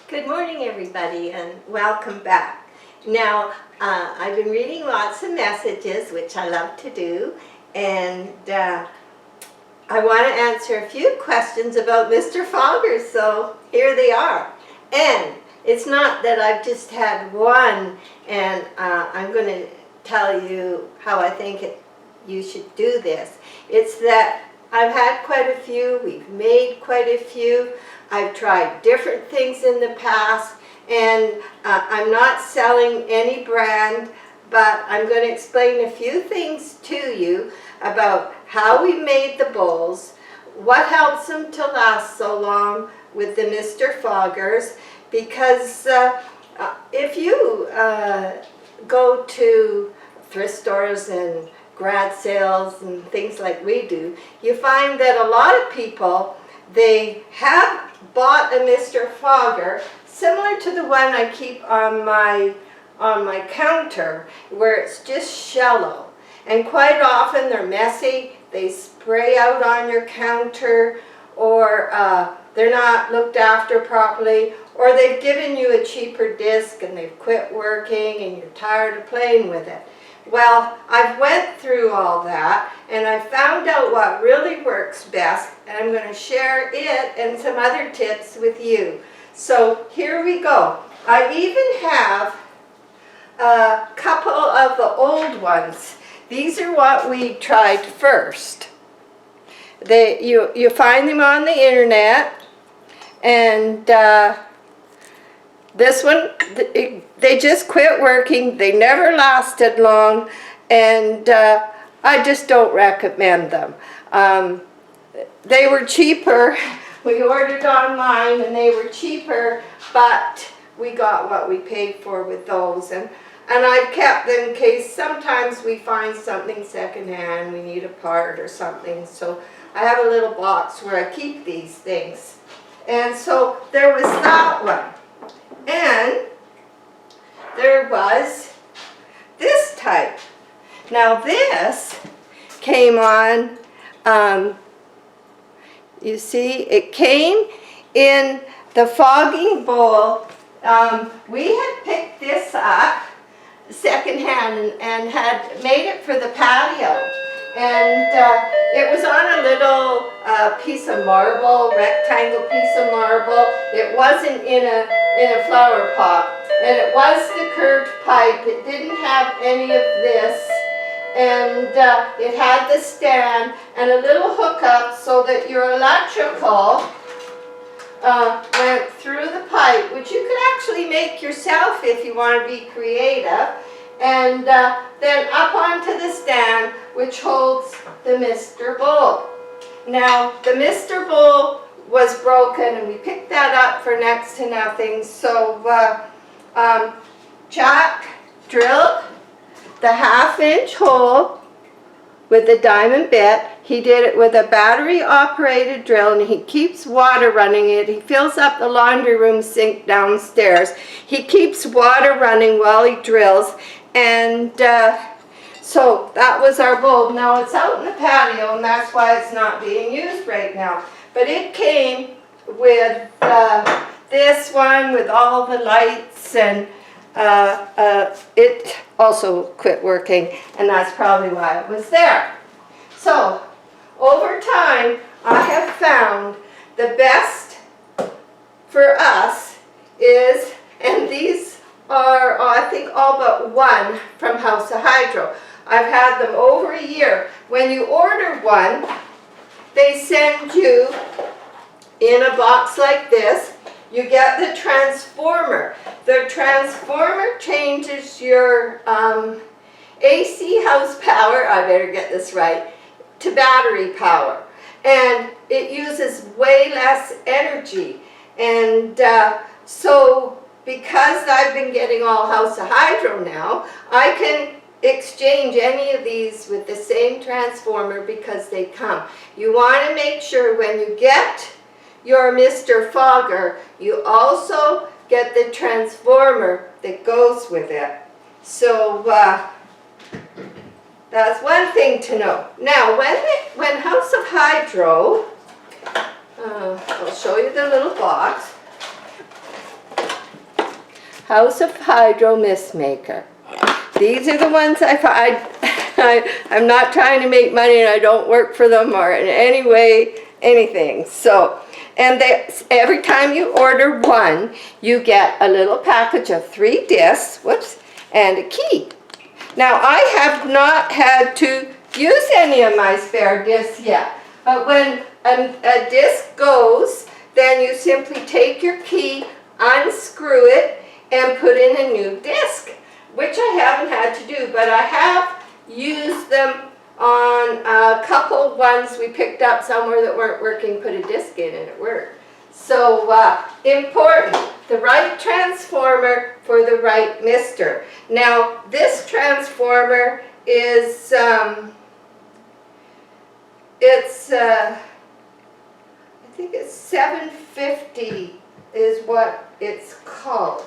Good morning, everybody, and welcome back. Now, I've been reading lots of messages, which I love to do, and I want to answer a few questions about Mr. Fogger, so here they are. And it's not that I've just had one, and I'm going to tell you how I think you should do this. It's that I've had quite a few, we've made quite a few. I've tried different things in the past, and I'm not selling any brand, but I'm going to explain a few things to you about how we made the bowls, what helps them to last so long with the Mr. Foggers, because if you go to thrift stores and garage sales and things like we do, you find that a lot of people, they have bought a Mr. Fogger similar to the one I keep on my counter, where it's just shallow, and quite often they're messy, they spray out on your counter, or they're not looked after properly, or they've given you a cheaper disc and they've quit working and you're tired of playing with it. Well, I've went through all that and I found out what really works best, and I'm going to share it and some other tips with you. So here we go. I even have a couple of the old ones. These are what we tried first. You find them on the internet, and this one, they just quit working. They never lasted long, and I just don't recommend them. They were cheaper. We ordered online and they were cheaper, but we got what we paid for with those. And I've kept them in case sometimes we find something secondhand, we need a part or something. So I have a little box where I keep these things. And so there was that one. And there was this type. Now this came on, you see, it came in the fogging bowl. We had picked this up secondhand and had made it for the patio. And it was on a little piece of marble, rectangle piece of marble. It wasn't in a flower pot. And it was the curved pipe. It didn't have any of this. And it had the stand and a little hookup so that your electrical went through the pipe, which you could actually make yourself if you want to be creative. And then up onto the stand, which holds the Mr. Bowl. Now, the Mr. Bowl was broken, and we picked that up for next to nothing. So Jack drilled the 1/2-inch hole with a diamond bit. He did it with a battery-operated drill, and he keeps water running it. He fills up the laundry room sink downstairs. He keeps water running while he drills, and so that was our bulb. Now it's out in the patio, and that's why it's not being used right now. But it came with this one with all the lights, and it also quit working, and that's probably why it was there. So over time, I have found the best for us is, and these are, I think, all but one from House of Hydro. I've had them over a year. When you order one, they send you in a box like this. You get the transformer. The transformer changes your AC house power, I better get this right, to battery power. And it uses way less energy. And so because I've been getting all House of Hydro now, I can exchange any of these with the same transformer because they come. You want to make sure when you get your Mr. Fogger, you also get the transformer that goes with it. So that's one thing to know. Now, when House of Hydro, I'll show you the little box. House of Hydro Mist Maker. These are the ones I'm not trying to make money, and I don't work for them or in any way, anything. So, and every time you order one, you get a little package of 3 discs, and a key. Now, I have not had to use any of my spare discs yet, but when a disc goes, then you simply take your key, unscrew it, and put in a new disc, which I haven't had to do, but I have used them on a couple ones we picked up somewhere that weren't working, put a disc in and it worked. So important, the right transformer for the right mister. Now this transformer is, I think it's 750 is what it's called.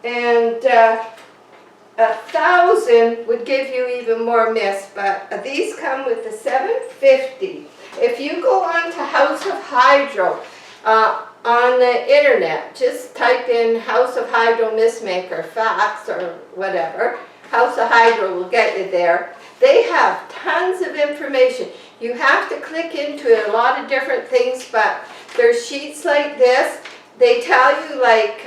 And 1,000 would give you even more mist, but these come with the 750. If you go on to House of Hydro on the internet, just type in House of Hydro Mist Maker, fax or whatever, House of Hydro will get you there. They have tons of information. You have to click into a lot of different things, but there's sheets like this. They tell you, like,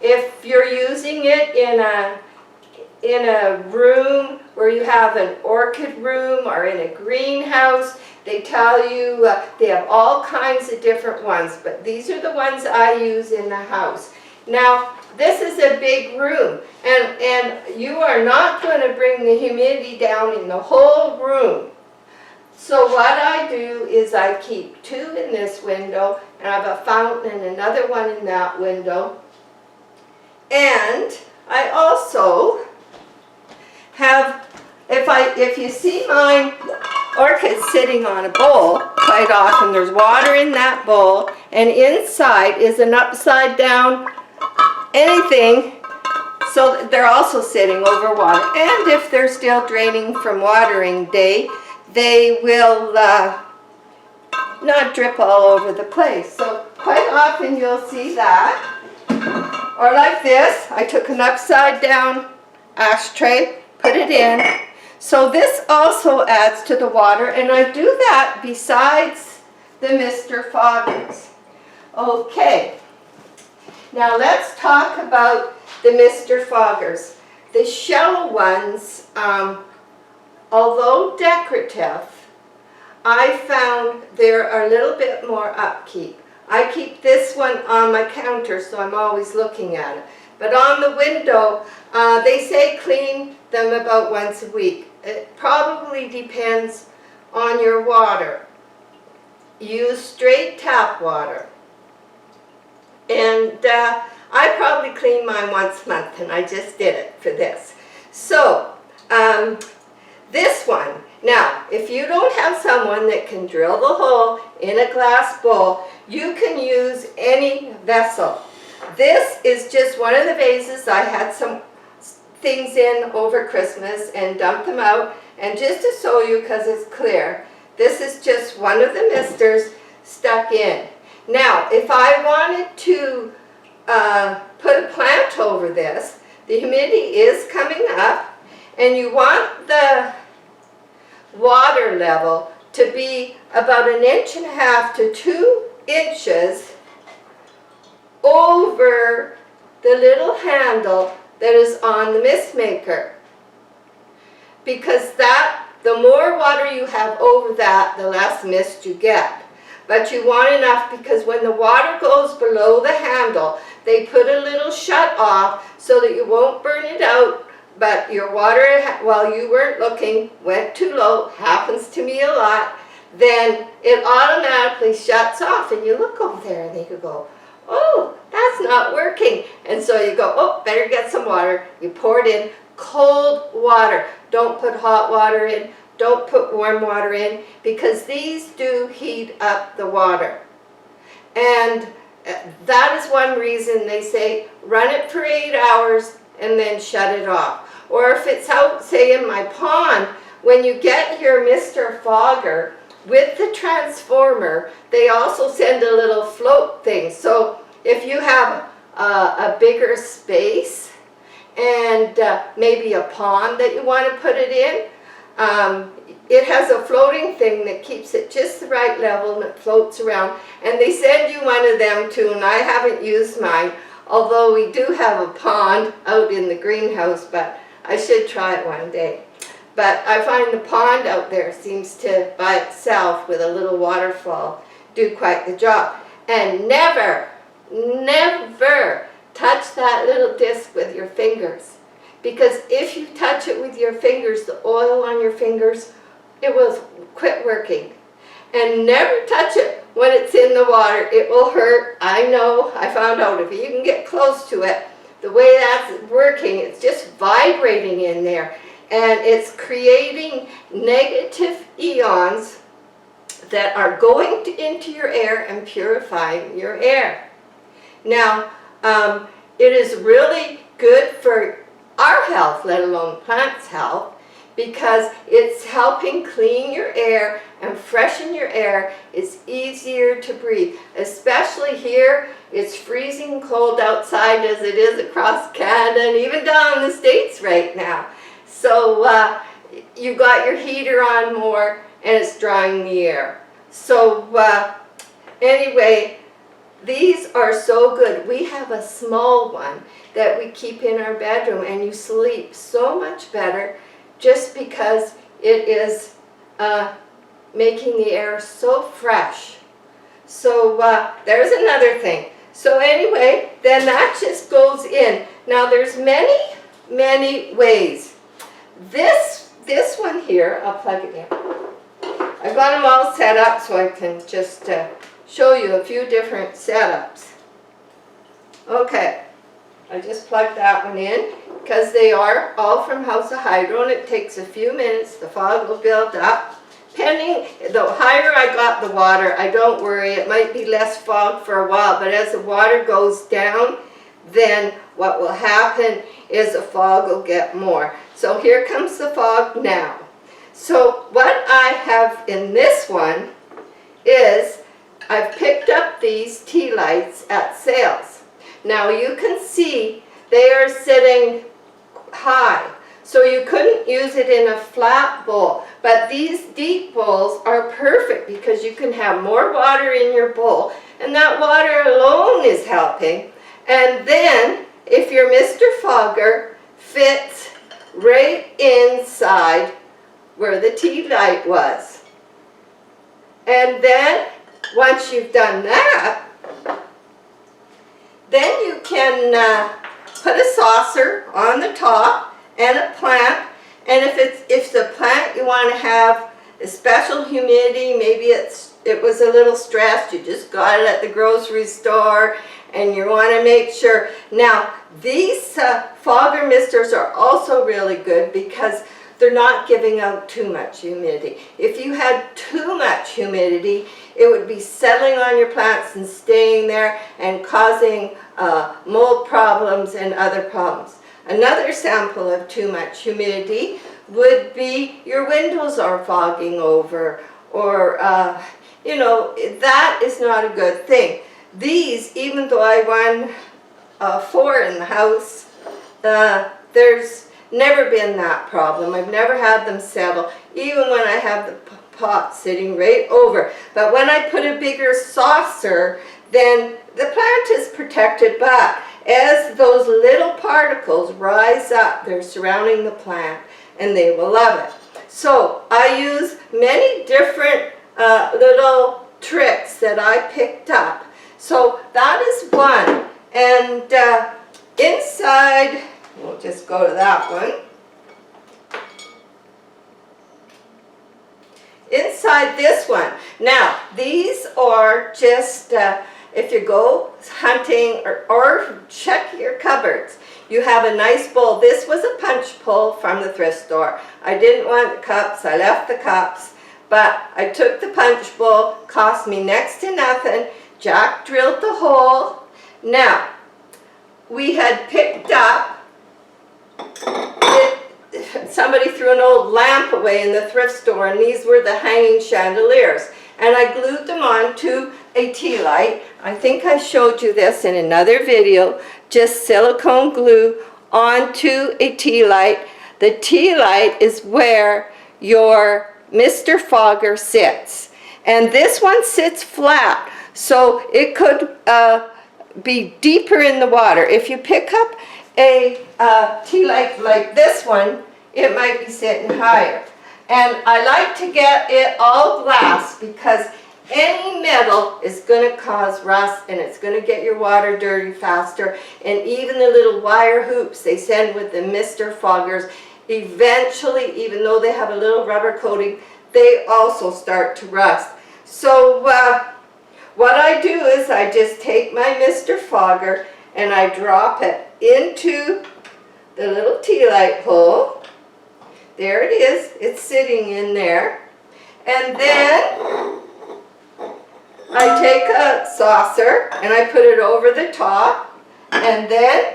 if you're using it in a room where you have an orchid room or in a greenhouse, they tell you, they have all kinds of different ones, but these are the ones I use in the house. Now, this is a big room, and you are not going to bring the humidity down in the whole room. So what I do is I keep 2 in this window, and I have a fountain and another one in that window. And I also have, if you see my orchids sitting on a bowl, quite often there's water in that bowl, and inside is an upside down anything, so they're also sitting over water. And if they're still draining from watering day, they will not drip all over the place. So quite often you'll see that. Or like this, I took an upside down ashtray, put it in. So this also adds to the water, and I do that besides the Mr. Foggers. Okay, now let's talk about the Mr. Foggers. The shell ones, although decorative, I found they're a little bit more upkeep. I keep this one on my counter, so I'm always looking at it. But on the window, they say clean them about once a week. It probably depends on your water. Use straight tap water. And I probably clean mine once a month, and I just did it for this. So, this one. Now, if you don't have someone that can drill the hole in a glass bowl, you can use any vessel. This is just one of the vases. I had some things in over Christmas and dumped them out. And just to show you, because it's clear, this is just one of the misters stuck in. Now, if I wanted to put a plant over this, the humidity is coming up, and you want the water level to be about 1.5 to 2 inches over the little handle that is on the mist maker, because the more water you have over that, the less mist you get. But you want enough, because when the water goes below the handle, they put a little shut off so that you won't burn it out, but your water, while you weren't looking, went too low, happens to me a lot, then it automatically shuts off, and you look over there and you go, oh, that's not working. And so you go, oh, better get some water. You pour it in, cold water. Don't put hot water in. Don't put warm water in, because these do heat up the water. And that is one reason they say run it for 8 hours and then shut it off. Or if it's out, say in my pond, when you get your Mr. Fogger with the transformer, they also send a little float thing. So if you have a bigger space and maybe a pond that you want to put it in. It has a floating thing that keeps it just the right level and it floats around. And they send you one of them too, and I haven't used mine, although we do have a pond out in the greenhouse, but I should try it one day. But I find the pond out there seems to, by itself, with a little waterfall, do quite the job. And never, never touch that little disc with your fingers. Because if you touch it with your fingers, the oil on your fingers, it will quit working. And never touch it when it's in the water. It will hurt. I know. I found out if you can get close to it, the way that's working, it's just vibrating in there. And it's creating negative ions that are going into your air and purifying your air. Now, it is really good for our health, let alone plants' health, because it's helping clean your air and freshen your air. It's easier to breathe, especially here. It's freezing cold outside as it is across Canada and even down in the States right now. So you got your heater on more and it's drying the air. So anyway, these are so good. We have a small one that we keep in our bedroom, and you sleep so much better just because it is making the air so fresh. So there's another thing. So anyway, then that just goes in. Now there's many, many ways. This one here, I'll plug it in. I've got them all set up so I can just show you a few different setups. Okay, I just plugged that one in because they are all from House of Hydro, and it takes a few minutes. The fog will build up. Depending, the higher I got the water, I don't worry, it might be less fog for a while, but as the water goes down, then what will happen is the fog will get more. So here comes the fog now. So what I have in this one is I've picked up these tea lights at sales. Now you can see they are sitting high, so you couldn't use it in a flat bowl. But these deep bowls are perfect because you can have more water in your bowl, and that water alone is helping. And then if your Mr. Fogger fits right inside where the tea light was. And then once you've done that, then you can put a saucer on the top and a plant. And if the plant you want to have a special humidity, maybe it was a little stressed, you just got it at the grocery store, and you want to make sure. Now these fogger misters are also really good because they're not giving out too much humidity. If you had too much humidity, it would be settling on your plants and staying there and causing mold problems and other problems. Another sample of too much humidity would be your windows are fogging over, or you know, that is not a good thing. These, even though I run 4 in the house, there's never been that problem. I've never had them settle, even when I have the pot sitting right over. But when I put a bigger saucer, then the plant is protected, but as those little particles rise up, they're surrounding the plant and they will love it. So I use many different little tricks that I picked up. So that is one. And inside, we'll just go to that one. Inside this one. Now, these are just, if you go hunting or check your cupboards, you have a nice bowl. This was a punch pull from the thrift store. I didn't want the cups, I left the cups, but I took the punch bowl, cost me next to nothing. Jack drilled the hole. Now, we had picked up, somebody threw an old lamp away in the thrift store, and these were the hanging chandeliers. And I glued them on to a tea light. I think I showed you this in another video. Just silicone glue onto a tea light. The tea light is where your Mr. Fogger sits. And this one sits flat, so it could be deeper in the water. If you pick up a tea light like this one, it might be sitting higher. And I like to get it all glass because any metal is going to cause rust and it's going to get your water dirty faster. And even the little wire hoops they send with the Mr. Foggers, eventually, even though they have a little rubber coating, they also start to rust. So what I do is I just take my Mr. Fogger and I drop it into the little tea light hole. There it is. It's sitting in there. And then I take a saucer and I put it over the top, and then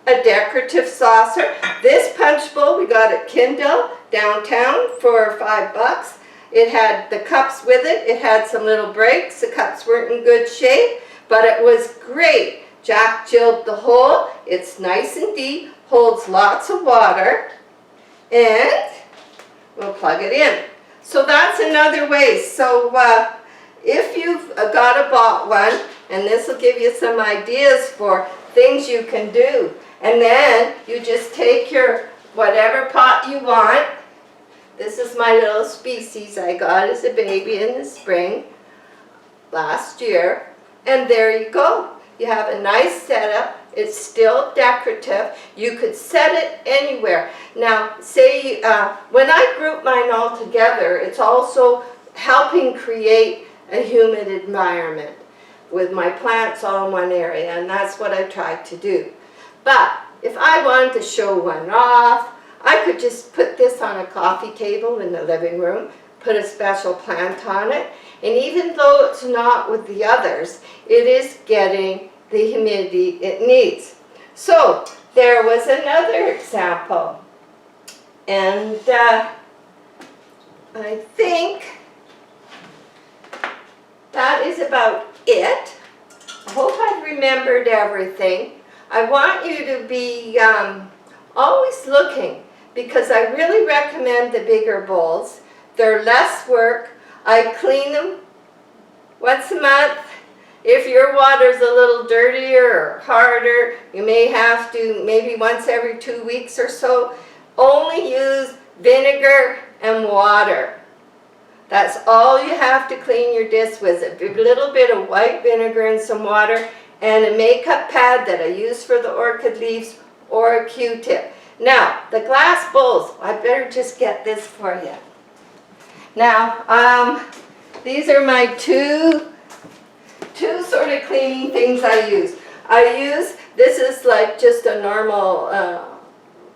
a decorative saucer. This punch bowl we got at Kindle downtown for $5. It had the cups with it. It had some little breaks. The cups weren't in good shape, but it was great. Jack Jilled the hole. It's nice and deep, holds lots of water, and we'll plug it in. So that's another way. So if you've bought one, and this will give you some ideas for things you can do. And then you just take your whatever pot you want. This is my little species I got as a baby in the spring last year. And there you go. You have a nice setup. It's still decorative. You could set it anywhere. Now, say when I group mine all together, it's also helping create a humid environment with my plants all in one area, and that's what I try to do. But if I wanted to show one off, I could just put this on a coffee table in the living room, put a special plant on it, and even though it's not with the others, it is getting the humidity it needs. So there was another example, and I think that is about it. I hope I've remembered everything. I want you to be always looking, because I really recommend the bigger bowls. They're less work. I clean them once a month. If your water's a little dirtier or harder, you may have to maybe once every 2 weeks or so. Only use vinegar and water. That's all you have to clean your dish with. A little bit of white vinegar and some water, and a makeup pad that I use for the orchid leaves, or a Q-tip. Now, the glass bowls, I better just get this for you. Now, these are my two sort of cleaning things I use. This is like just a normal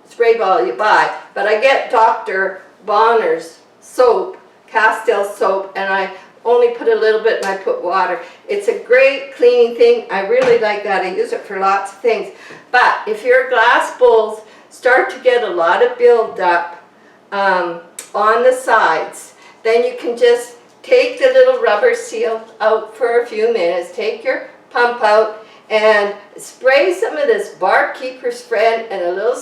spray ball you buy, but I get Dr. Bonner's soap, Castile soap, and I only put a little bit and I put water. It's a great cleaning thing. I really like that. I use it for lots of things. But if your glass bowls start to get a lot of buildup on the sides, then you can just take the little rubber seal out for a few minutes, take your pump out, and spray some of this Barkeeper's Friend and a little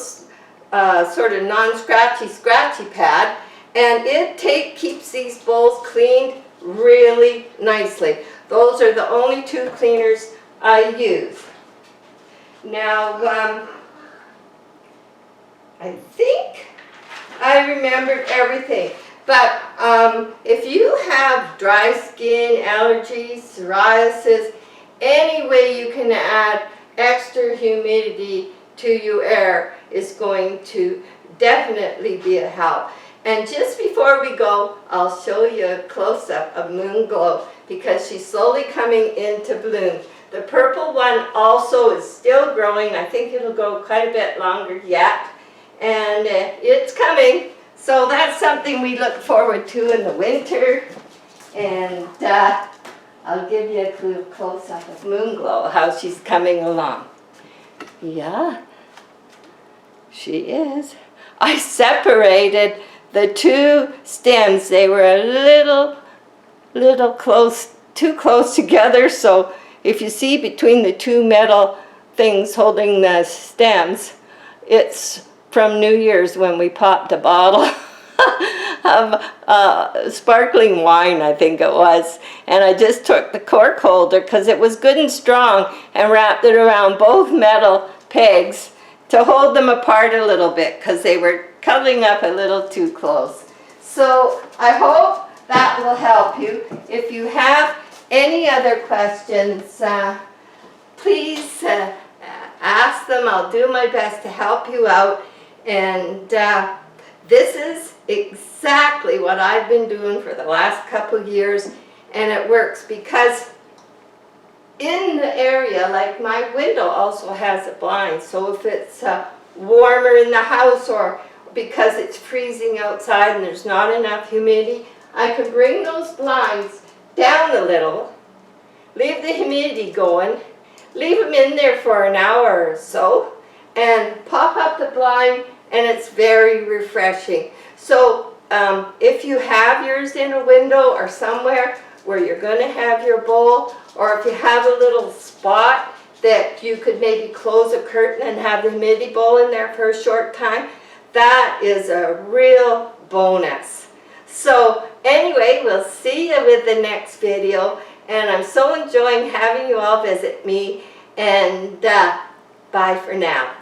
sort of non-scratchy pad, and it keeps these bowls cleaned really nicely. Those are the only two cleaners I use. Now, I think I remembered everything. But if you have dry skin, allergies, psoriasis, any way you can add extra humidity to your air is going to definitely be a help. And just before we go, I'll show you a close-up of Moon Glow, because she's slowly coming into bloom. The purple one also is still growing. I think it'll go quite a bit longer yet. And it's coming. So that's something we look forward to in the winter. And I'll give you a close-up of Moon Glow, how she's coming along. Yeah, she is. I separated the two stems. They were a little close too close together, so if you see between the two metal things holding the stems, it's from New Year's when we popped a bottle of sparkling wine, I think it was, and I just took the cork holder because it was good and strong and wrapped it around both metal pegs to hold them apart a little bit because they were cuddling up a little too close. So I hope that will help you. If you have any other questions, please ask them. I'll do my best to help you out. And this is exactly what I've been doing for the last couple years, and it works because in the area, like my window also has a blind, so if it's warmer in the house or because it's freezing outside and there's not enough humidity, I can bring those blinds down a little, leave the humidity going, leave them in there for an hour or so, and pop up the blind, and it's very refreshing. So if you have yours in a window or somewhere where you're going to have your bowl, or if you have a little spot that you could maybe close a curtain and have the humidity bowl in there for a short time, that is a real bonus. So anyway, we'll see you with the next video, and I'm so enjoying having you all visit me, and bye for now.